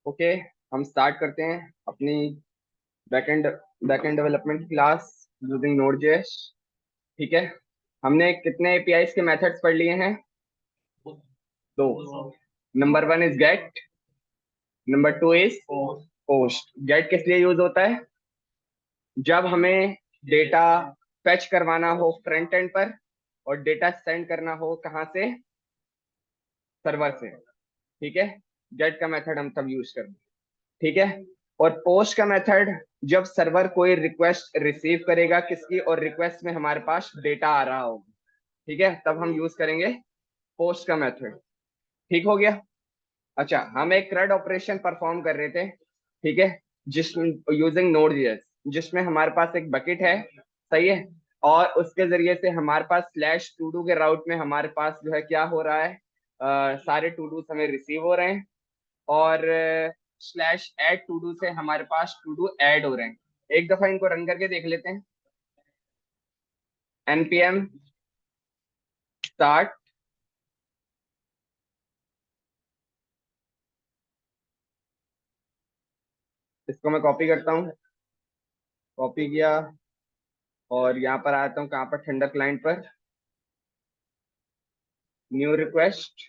Okay, हम start करते हैं अपनी backend backend development class using node JS. ठीक है, हमने कितने एपीआईज के मेथड्स पढ़ लिए हैं? दो। Number one is get, number two is post. Get किस लिए यूज होता है? जब हमें डेटा फेच करवाना हो फ्रंट एंड पर और डेटा सेंड करना हो कहाँ से? सर्वर से। ठीक है, गेट का मेथड हम तब यूज करते हैं। ठीक है, और पोस्ट का मेथड जब सर्वर कोई रिक्वेस्ट रिसीव करेगा किसकी और रिक्वेस्ट में हमारे पास डेटा आ रहा होगा, ठीक है, तब हम यूज करेंगे पोस्ट का मेथड। ठीक हो गया? अच्छा, हम एक CRUD ऑपरेशन परफॉर्म कर रहे थे, ठीक है, जिसमें यूजिंग नोड.जेएस, जिसमें हमारे पास एक बकेट है, सही है, और उसके जरिए से हमारे पास स्लैश टू डू के राउट में हमारे पास जो है क्या हो रहा है, सारे टू डू हमें रिसीव हो रहे हैं, और स्लैश ऐड टू डू से हमारे पास टू डू ऐड हो रहे हैं। एक दफा इनको रन करके देख लेते हैं। npm start. इसको मैं कॉपी करता हूँ, कॉपी किया और यहाँ पर आता हूँ, कहाँ पर? थंडर क्लाइंट पर, new request,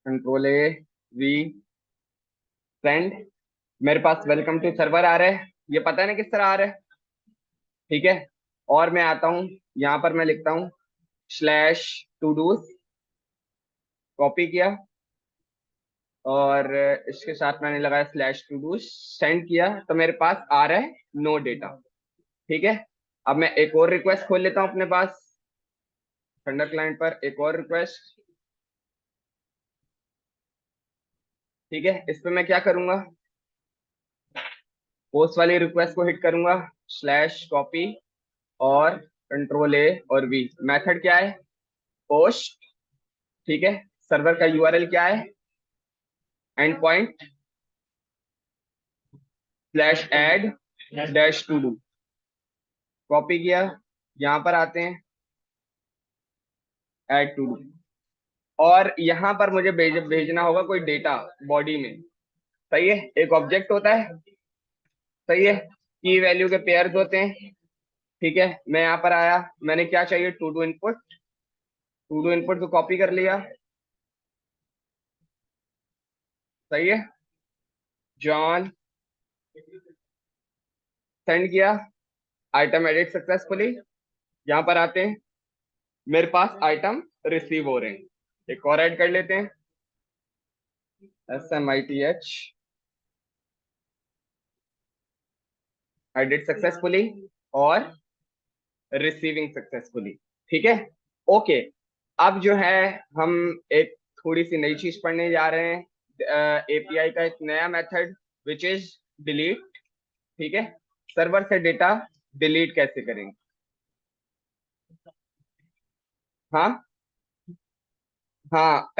control A we send. मेरे पास वेलकम टू सर्वर आ रहा है, ये पता है ना किस तरह आ रहा है, ठीक है। और मैं आता हूँ यहाँ पर, मैं लिखता हूँ स्लैश टू डूज, कॉपी किया और इसके साथ मैंने लगाया स्लैश टू डू, सेंड किया, तो मेरे पास आ रहा है नो डेटा। ठीक है, अब मैं एक और रिक्वेस्ट खोल लेता हूँ अपने पास, थंडर क्लाइंट पर एक और रिक्वेस्ट। ठीक है, इस पे मैं क्या करूंगा, पोस्ट वाली रिक्वेस्ट को हिट करूंगा, स्लैश कॉपी और कंट्रोल ए और वी। मेथड क्या है? पोस्ट। ठीक है, सर्वर का यूआरएल क्या है? Endpoint slash add dash to do. Copy किया, यहाँ पर आते हैं, एड टू डू, और यहाँ पर मुझे भेजना होगा कोई डेटा बॉडी में, सही है, एक ऑब्जेक्ट होता है, सही है, की वैल्यू के पेयर्स होते हैं। ठीक है, मैं यहाँ पर आया, मैंने क्या चाहिए? To do input, to do input को कॉपी कर लिया, सही है, जॉन, सेंड किया, आइटम एडिट सक्सेसफुली। यहाँ पर आते हैं, मेरे पास आइटम रिसीव हो रहे हैं, एक और ऐड कर लेते हैं, SMITH, एडिट सक्सेसफुली और रिसीविंग सक्सेसफुली। ठीक है, ओके। अब जो है हम एक थोड़ी सी नई चीज पढ़ने जा रहे हैं, एपीआई का एक नया मेथड विच इज डिलीट। ठीक है, सर्वर से डेटा डिलीट कैसे करेंगे? हाँ हाँ,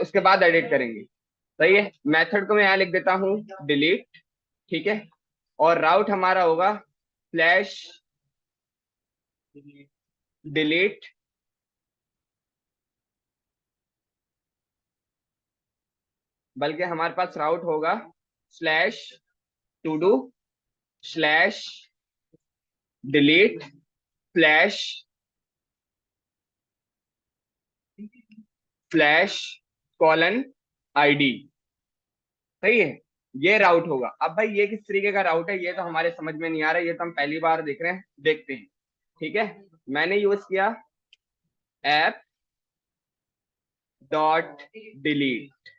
उसके बाद एडिट करेंगे, सही है। मेथड को मैं यहाँ लिख देता हूँ डिलीट, ठीक है, और राउट हमारा होगा स्लैश डिलीट, बल्कि हमारे पास राउट होगा slash to do slash delete slash slash colon ID, सही है, ये राउट होगा। अब भाई ये किस तरीके का राउट है, ये तो हमारे समझ में नहीं आ रहा है, ये तो हम पहली बार देख रहे हैं, देखते हैं। ठीक है, मैंने यूज किया ऐप डॉट डिलीट।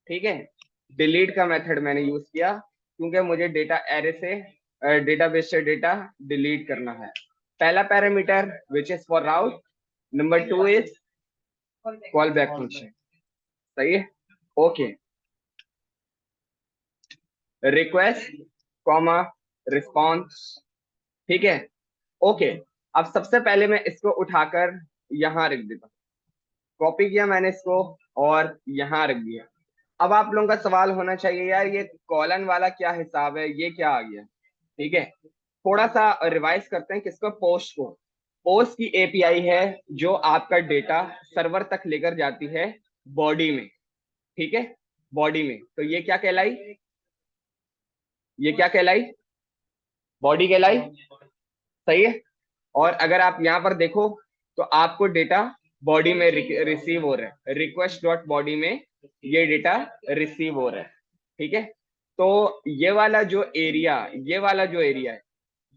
ठीक है, डिलीट का मेथड मैंने यूज किया क्योंकि मुझे डेटा एरे से, डेटाबेस से डेटा डिलीट करना है। पहला parameter which is for route, number two is call back function, सही है, ओके। रिक्वेस्ट कॉमा रिस्पॉन्स, ठीक है, ओके। अब सबसे पहले मैं इसको उठाकर यहाँ रख देता हूँ, कॉपी किया मैंने इसको और यहाँ रख दिया। अब आप लोगों का सवाल होना चाहिए, यार ये कॉलन वाला क्या हिसाब है, ये क्या आ गया? ठीक है, थोड़ा सा रिवाइज करते हैं किसको, पोस्ट को। पोस्ट की एपीआई है जो आपका डेटा सर्वर तक लेकर जाती है बॉडी में, ठीक है, बॉडी में। तो ये क्या कहलाई, ये क्या कहलाई, बॉडी कहलाई, सही है। और अगर आप यहाँ पर देखो तो आपको डेटा बॉडी में रिसीव हो रहा है, रिक्वेस्ट डॉट बॉडी में ये डेटा रिसीव हो रहा है, ठीक है। तो ये वाला जो एरिया, ये वाला जो एरिया है,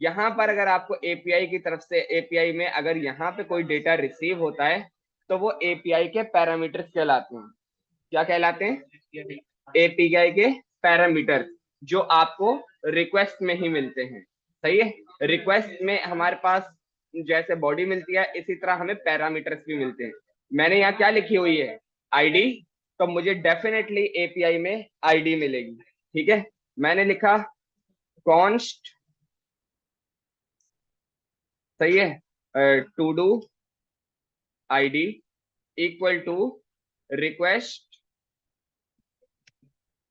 यहाँ पर अगर आपको एपीआई की तरफ से, एपीआई में अगर यहाँ पे कोई डेटा रिसीव होता है तो वो एपीआई के पैरामीटर्स कहलाते हैं। क्या कहलाते हैं? एपीआई के पैरामीटर, जो आपको रिक्वेस्ट में ही मिलते हैं, सही है। रिक्वेस्ट में हमारे पास जैसे बॉडी मिलती है, इसी तरह हमें पैरामीटर्स भी मिलते हैं। मैंने यहाँ क्या लिखी हुई है, आईडी, तो मुझे डेफिनेटली एपीआई में आईडी मिलेगी, ठीक है। मैंने लिखा कॉन्स्ट, सही है, to do ID equal to request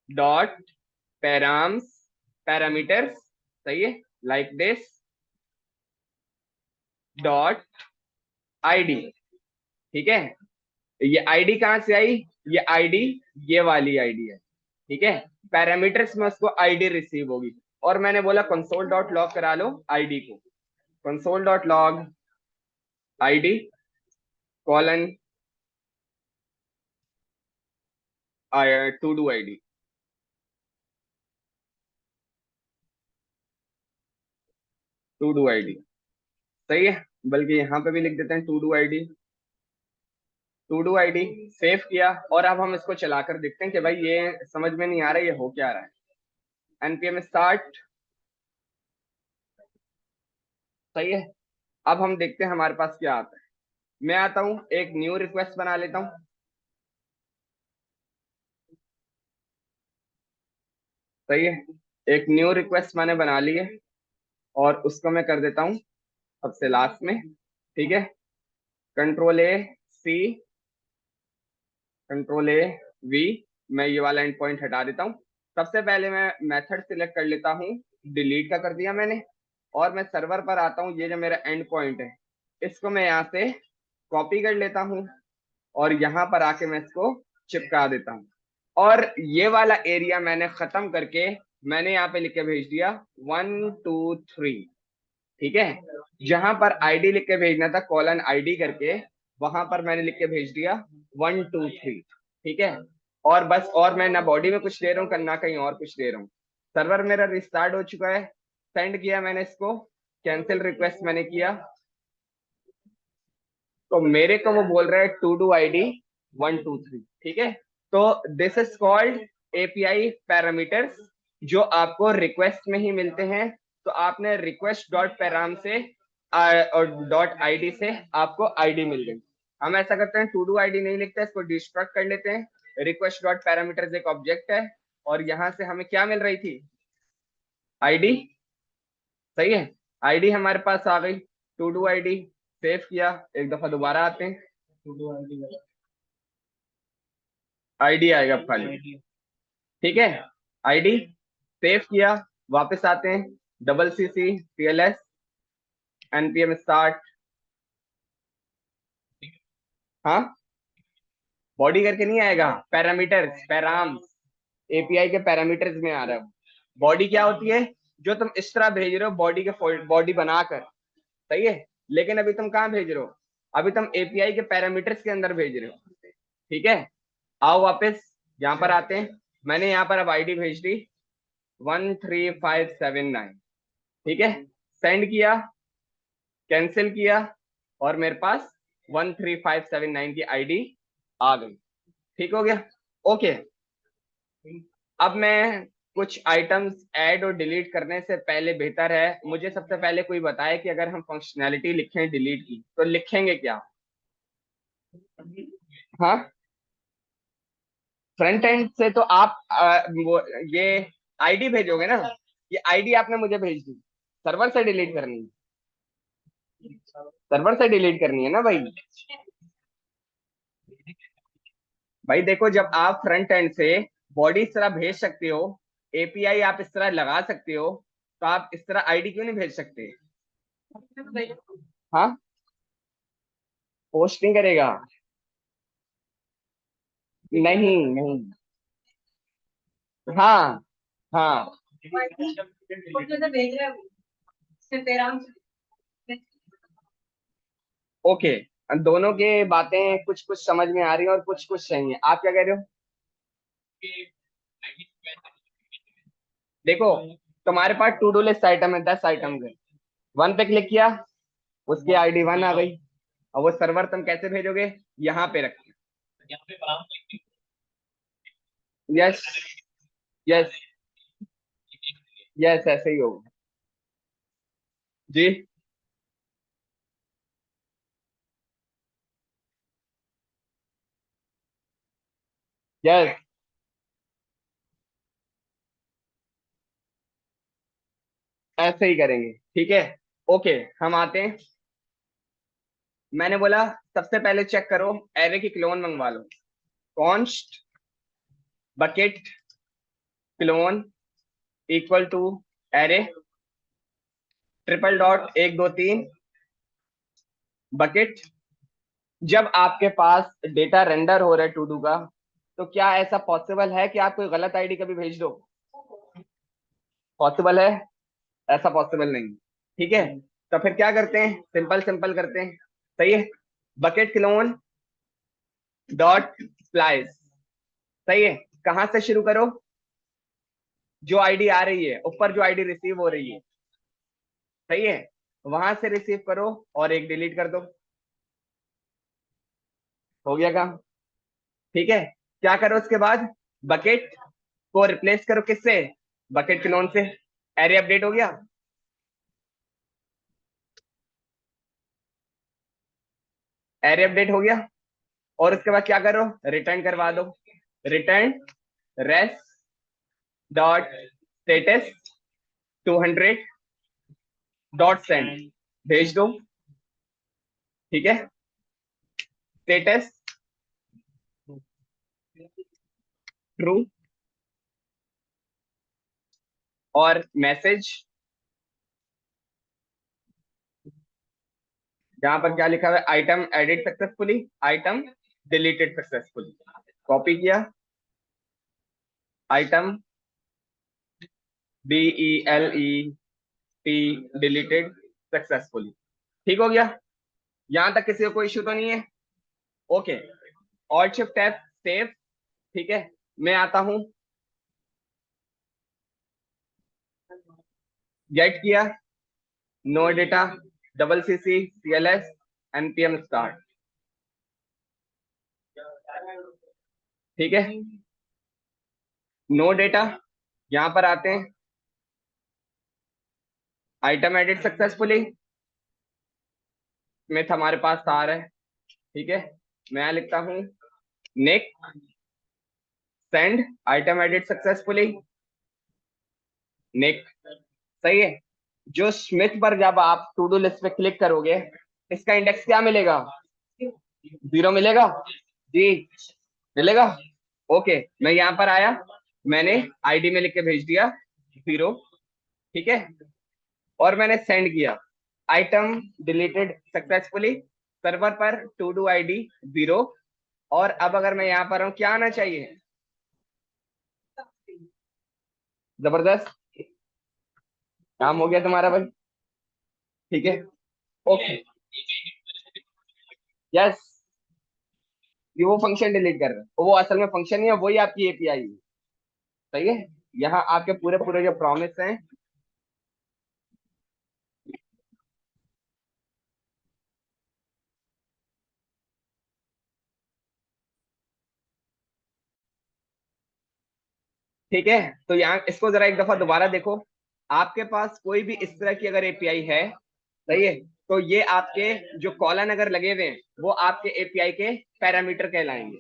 dot params, parameters, सही है, लाइक दिस डॉट आईडी, ठीक है। ये आईडी कहां से आई, ये आईडी, ये वाली आईडी है, ठीक है। पैरामीटर्स में उसको आईडी रिसीव होगी। और मैंने बोला कंसोल डॉट लॉग करा लो आईडी को, console dot log ID colon to do ID, to do ID, सही है। बल्कि यहाँ पे भी लिख देते हैं to do ID, to do ID save किया। और अब हम इसको चलाकर देखते हैं कि भाई ये समझ में नहीं आ रहा है, ये हो क्या रहा है। एनपीएम स्टार्ट, सही है। अब हम देखते हैं हमारे पास क्या आता है। मैं आता हूं, एक न्यू रिक्वेस्ट बना लेता हूं, सही है। एक न्यू रिक्वेस्ट मैंने बना ली है और उसको मैं कर देता हूं सबसे लास्ट में, ठीक है। Control A C, control A V, मैं ये वाला एंड पॉइंट हटा देता हूं। सबसे पहले मैं मेथड सिलेक्ट कर लेता हूं, डिलीट का कर दिया मैंने। और मैं सर्वर पर आता हूं, ये जो मेरा एंड पॉइंट है इसको मैं यहाँ से कॉपी कर लेता हूं और यहाँ पर आके मैं इसको चिपका देता हूँ। और ये वाला एरिया मैंने खत्म करके मैंने यहाँ पे लिख के भेज दिया 1 2 3, ठीक है। जहां पर आईडी लिख के भेजना था कॉलन आईडी करके, वहां पर मैंने लिख के भेज दिया 1 2 3, ठीक है। और बस, और मैं ना बॉडी में कुछ दे रहा हूँ ना कहीं और कुछ दे रहा हूँ। सर्वर मेरा रिस्टार्ट हो चुका है, सेंड किया मैंने इसको, कैंसिल रिक्वेस्ट मैंने किया, तो मेरे को वो बोल रहा है टू डू आईडी 1 2 3, ठीक है। तो this is called API parameters, जो आपको रिक्वेस्ट में ही मिलते हैं। तो आपने रिक्वेस्ट डॉट पैराम से और डॉट आईडी से आपको आईडी मिल गई। हम ऐसा करते हैं, टू डू आईडी नहीं लिखते, इसको डिस्ट्रक्ट कर लेते हैं। रिक्वेस्ट डॉट पैरामीटर्स एक ऑब्जेक्ट है और यहाँ से हमें क्या मिल रही थी, आईडी, सही है। आईडी हमारे पास आ गई, टू डू आईडी सेव किया, एक दफा दोबारा आते हैं, टू डू आईडी आएगा खाली, ठीक है। आईडी सेव किया, वापस आते हैं, डबल सी सी टीएलएस एनपीएम स्टार्ट, हाँ बॉडी करके नहीं आएगा, पैरामीटर्स, पैराम्स, एपीआई के पैरामीटर्स में आ रहा है। बॉडी क्या होती है, जो तुम इस तरह भेज रहे हो बॉडी के बॉडी बनाकर, सही है। लेकिन अभी तुम कहाँ भेज रहे हो, अभी तुम एपीआई के पैरामीटर्स के अंदर भेज रहे हो, ठीक है। आओ वापस यहाँ पर आते हैं, मैंने यहाँ पर अब आईडी भेज दी 13579, ठीक है। सेंड किया, कैंसिल किया और मेरे पास 13579 की आईडी आ गई, ठीक हो गया, ओके। अब मैं कुछ आइटम्स ऐड और डिलीट करने से पहले बेहतर है मुझे सबसे पहले कोई बताए कि अगर हम फंक्शनैलिटी लिखें डिलीट की तो लिखेंगे क्या। हाँ, फ्रंट एंड से तो आप ये आईडी भेजोगे ना, ये आईडी आपने मुझे भेज दी, सर्वर से डिलीट करनी है, सर्वर से डिलीट करनी है ना भाई। भाई देखो, जब आप फ्रंट एंड से बॉडी इस तरह भेज सकते हो, एपीआई आप इस तरह लगा सकते हो, तो आप इस तरह आईडी क्यों नहीं भेज सकते। हाँ, पोस्टिंग करेगा? नहीं नहीं। हाँ हाँ। ओके, दोनों के बातें कुछ कुछ समझ में आ रही है और कुछ कुछ सही है। आप क्या कह रहे हो? देखो, तुम्हारे पास टू डू लिस्ट आइटम है 10 आइटम के। वन पे क्लिक किया, उसकी आईडी वन आ गई। और वो सर्वर तुम कैसे भेजोगे? यहाँ पे रख। यस यस यस, ऐसे ही होगा। जी, यस, ऐसे ही करेंगे, ठीक है। ओके, हम आते हैं। मैंने बोला सबसे पहले चेक करो, एरे की क्लोन मंगवा लो। Const bucket clone equal to array triple dot 1 2 3 bucket. जब आपके पास डेटा रेंडर हो रहा है टू डू का, तो क्या ऐसा पॉसिबल है कि आप कोई गलत आईडी कभी भेज दो? पॉसिबल है? ऐसा पॉसिबल नहीं, ठीक है। तो फिर क्या करते हैं, सिंपल सिंपल करते हैं। सही है। Bucket clone dot splice. सही है। कहां से शुरू करो? जो आईडी आ रही है ऊपर, जो आईडी रिसीव हो रही है, सही है, वहां से रिसीव करो और एक डिलीट कर दो। हो गया काम, ठीक है। क्या करो उसके बाद? बकेट को रिप्लेस करो किससे? बकेट क्लोन से। एरे अपडेट हो गया। एरे अपडेट हो गया। और उसके बाद क्या करो? रिटर्न करवा दो। Return res dot status 200 dot send, भेज दो। ठीक है। Status true. और मैसेज, यहाँ पर क्या लिखा हुआ है? Item edit successfully, item deleted successfully. Copy किया, आइटम DELET डिलीटेड सक्सेसफुली। ठीक हो गया। यहां तक किसी को कोई इशू तो नहीं है? Okay. Alt shift F save. ठीक है। मैं आता हूं, गेट किया, no data, double CC CLS NPM start. ठीक है। नो डेटा, यहां पर आते हैं, आइटम एडिट सक्सेसफुली। स्मिथ हमारे पास आ रहा है, ठीक है। मैं यहाँ लिखता हूँ निक सेंड आइटम एडिट सक्सेसफुली, निक। सही है। जो स्मिथ पर जब आप टू डू लिस्ट पे क्लिक करोगे, इसका इंडेक्स क्या मिलेगा? 0 मिलेगा जी, मिलेगा। ओके, मैं यहाँ पर आया, मैंने आईडी में लिख के भेज दिया 0। ठीक है। और मैंने सेंड किया, आइटम डिलीटेड सक्सेसफुली, सर्वर पर टू डू आईडी 0। और अब अगर मैं यहाँ पर हूँ, क्या आना चाहिए? जबरदस्त, काम हो गया तुम्हारा भाई। ठीक है। ओके। यस, ये वो फंक्शन डिलीट कर रहे हैं, वो असल में फंक्शन नहीं है, वही आपकी API है। सही है। यहाँ आपके पूरे पूरे जो प्रॉमिस हैं। ठीक है। तो यहाँ इसको जरा एक दफा दोबारा देखो। आपके पास कोई भी इस तरह की अगर API है, सही है, तो ये आपके जो कॉलन अगर लगे हुए हैं, वो आपके API के पैरामीटर कहलाएंगे।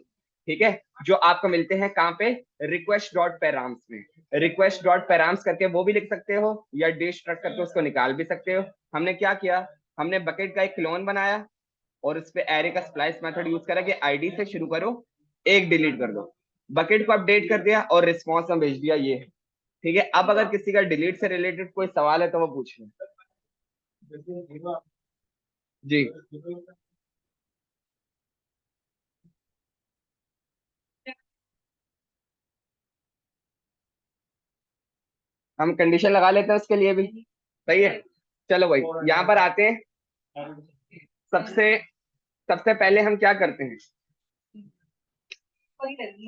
ठीक है। जो आपको मिलते हैं कहाँ पे? रिक्वेस्ट डॉट पैराम्स में। रिक्वेस्ट डॉट पैराम्स करके वो भी लिख सकते हो, या डिस्ट्रक्ट करके उसको निकाल भी सकते हो। हमने क्या किया? हमने बकेट का एक क्लोन बनाया और उस पे एरे का स्प्लाइस मेथड यूज करा कि आईडी से शुरू करो, एक डिलीट कर दो। बकेट को अपडेट कर दिया और रिस्पॉन्स में भेज दिया ये। ठीक है। अब अगर किसी का डिलीट से रिलेटेड कोई सवाल है तो वो पूछ ले। जी। हम कंडीशन लगा लेते हैं उसके लिए भी, सही है। चलो भाई यहाँ पर आते हैं। सबसे सबसे पहले हम क्या करते हैं,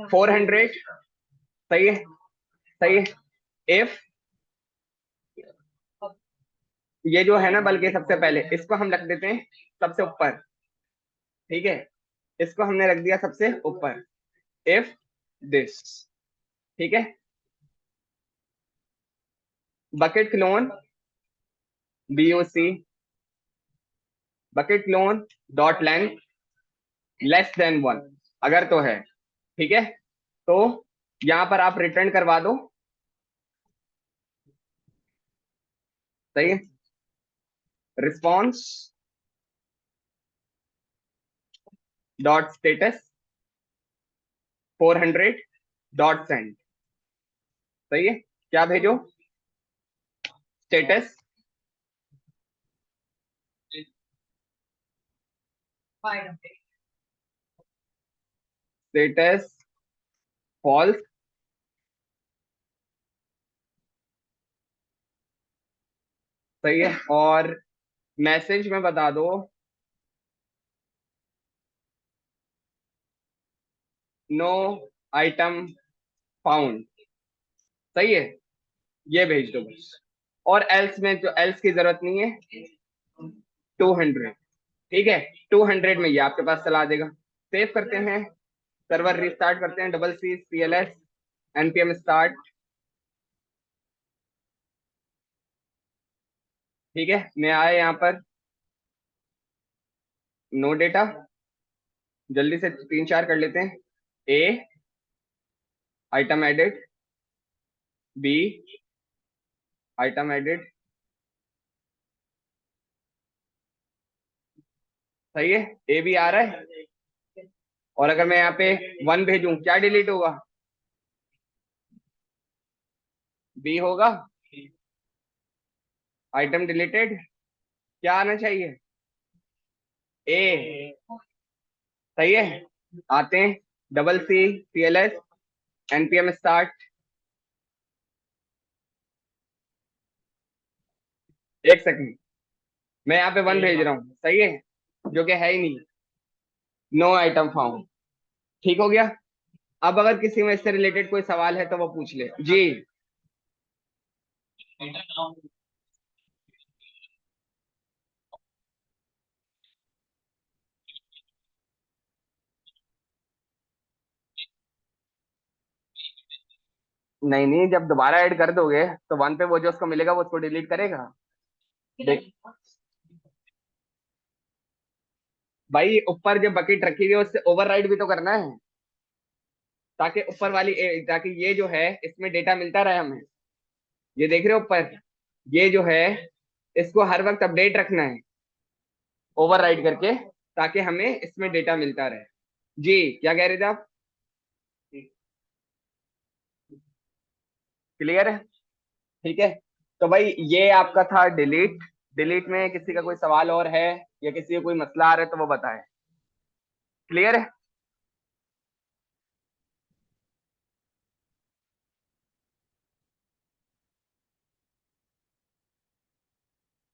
400, सही है, सही है। इफ ये जो है ना, बल्कि सबसे पहले इसको हम रख देते हैं सबसे ऊपर, ठीक है, इसको हमने रख दिया सबसे ऊपर। इफ दिस, ठीक है, bucket clone BOC, bucket clone dot length less than 1, अगर तो है, ठीक है। तो यहां पर आप रिटर्न करवा दो, सही है। Response dot status 400 dot send, सही है। क्या भेजो, स्टेटस स्टेटस फॉल्स, सही है। और मैसेज में बता दो नो आइटम फाउंड, सही है। ये भेज दो बस। और एल्स में, जो एल्स की जरूरत नहीं है, 200, ठीक है। 200 में ये आपके पास चला देगा। सेव करते हैं, सर्वर रिस्टार्ट करते हैं, CCLS npm स्टार्ट, ठीक है। मैं आया यहाँ पर, नो डेटा, जल्दी से 3 4 कर लेते हैं। A item added, B item added, सही है। ए भी आ रहा है। और अगर मैं यहाँ पे 1 भेजूं, क्या डिलीट होगा, बी होगा। आइटम डिलीटेड, क्या आना चाहिए, ए, सही है। आते हैं, CCLS npm स्टार्ट, एक सेकंड, मैं यहाँ पे 1 भेज रहा हूँ, सही है, जो कि है ही नहीं, नो आइटम फाउंड, ठीक हो गया। अब अगर किसी में इससे रिलेटेड कोई सवाल है तो वो पूछ ले जी। नहीं नहीं, जब दोबारा ऐड कर दोगे तो 1 पे वो जो उसको मिलेगा वो उसको डिलीट करेगा। देख भाई, ऊपर जो बकेट रखी हुई है उससे ओवरराइड भी तो करना है, ताकि ऊपर वाली ताकि ये जो है इसमें डेटा मिलता रहे हमें। ये देख रहे हो ऊपर, ये जो है इसको हर वक्त अपडेट रखना है ओवरराइड करके, ताकि हमें इसमें डेटा मिलता रहे। जी क्या कह रहे थे आप, क्लियर है, ठीक है। तो भाई ये आपका था डिलीट। डिलीट में किसी का कोई सवाल और है, या किसी का कोई मसला आ रहा है तो वो बताएं, क्लियर है।